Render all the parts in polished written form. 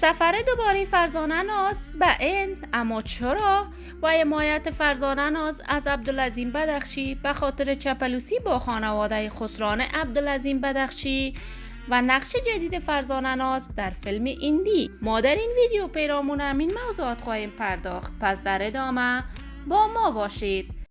سفر دوباره فرزانه ناز به هند، اما چرا؟ و حمایت فرزانه ناز از عبدالعظیم بدخشی به خاطر چاپلوسی با خانواده خسران عبدالعظیم بدخشی و نقش جدید فرزانه ناز در فیلم هندی. ما در این ویدیو پیرامون همین موضوعات خواهیم پرداخت، پس در ادامه با ما باشید.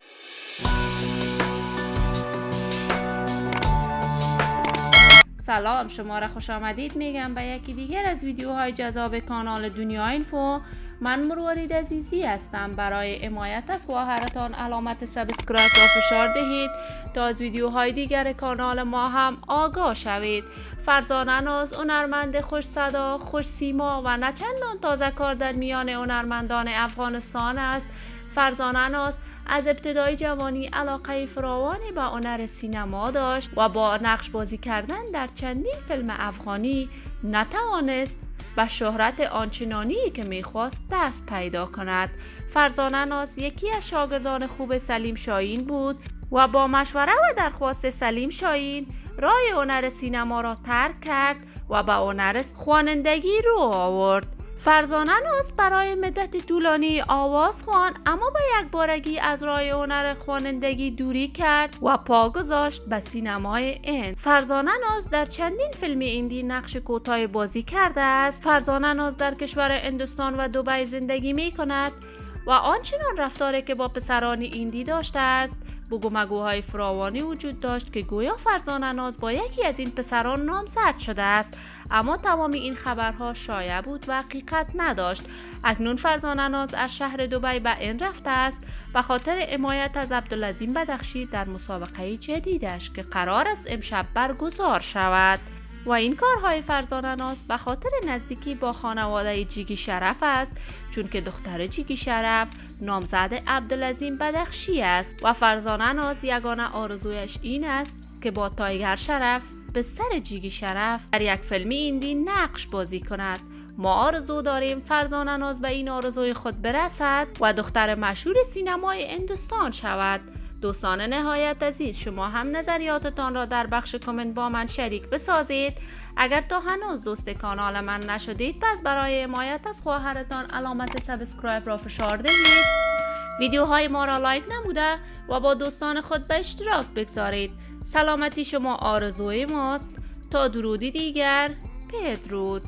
سلام، شما را خوش آمدید میگم به یکی دیگر از ویدیوهای جذاب کانال دنیا اینفو. من مروارید عزیزی هستم. برای حمایت از خواهرتان علامت سابسکرایب را فشار دهید تا از ویدیوهای دیگر کانال ما هم آگاه شوید. فرزانه ناز هنرمند خوش صدا، خوش سیما و نه چندان تازه کار در میان هنرمندان افغانستان است. فرزانه ناز از ابتدای جوانی علاقه فراوانی به هنر سینما داشت و با نقش بازی کردن در چندین فیلم افغانی نتوانست به شهرت آنچنانی که میخواست دست پیدا کند. فرزانه ناز یکی از شاگردان خوب سلیم شاهین بود و با مشوره و درخواست سلیم شاهین راه هنر سینما را ترک کرد و به هنر خوانندگی رو آورد. فرزانه ناز برای مدت طولانی آواز خواند، اما به یک بارگی از راه هنر خوانندگی دوری کرد و پا گذاشت به سینمای هند. فرزانه ناز در چندین فیلم هندی نقش کوتاه بازی کرده است. فرزانه ناز در کشور هندوستان و دبی زندگی می کند و آنچنان رفتاری که با پسران هندی داشته است، بگو مگوهای فراوانی وجود داشت که گویا فرزانه ناز با یکی از این پسران نامزد شده است، اما تمام این خبرها شایع بود و حقیقت نداشت. اکنون فرزانه ناز از شهر دبی به هند رفته است به خاطر حمایت از عبدالعظیم بدخشی در مسابقه جدیدش که قرار است امشب برگزار شود. و این کارهای فرزانه ناز به خاطر نزدیکی با خانواده جیگی شرف است، چون که دختر جیگی شرف نامزد عبدالعظیم بدخشی است و فرزانه ناز یگانه آرزویش این است که با تایگر شرف به سر جیگی شرف در یک فیلم هندی نقش بازی کند. ما آرزو داریم فرزانه ناز به این آرزوی خود برسد و دختر مشهور سینمای هندوستان شود. دوستان نهایت عزیز، شما هم نظریاتتان را در بخش کامنت با من شریک بسازید. اگر تا هنوز دوست کانال من نشدید، پس برای حمایت از خواهرتان علامت سابسکرایب را فشار دهید. ویدیوهای ما را لایک نموده و با دوستان خود به اشتراک بگذارید. سلامتی شما آرزوی ماست. تا درودی دیگر، بدرود.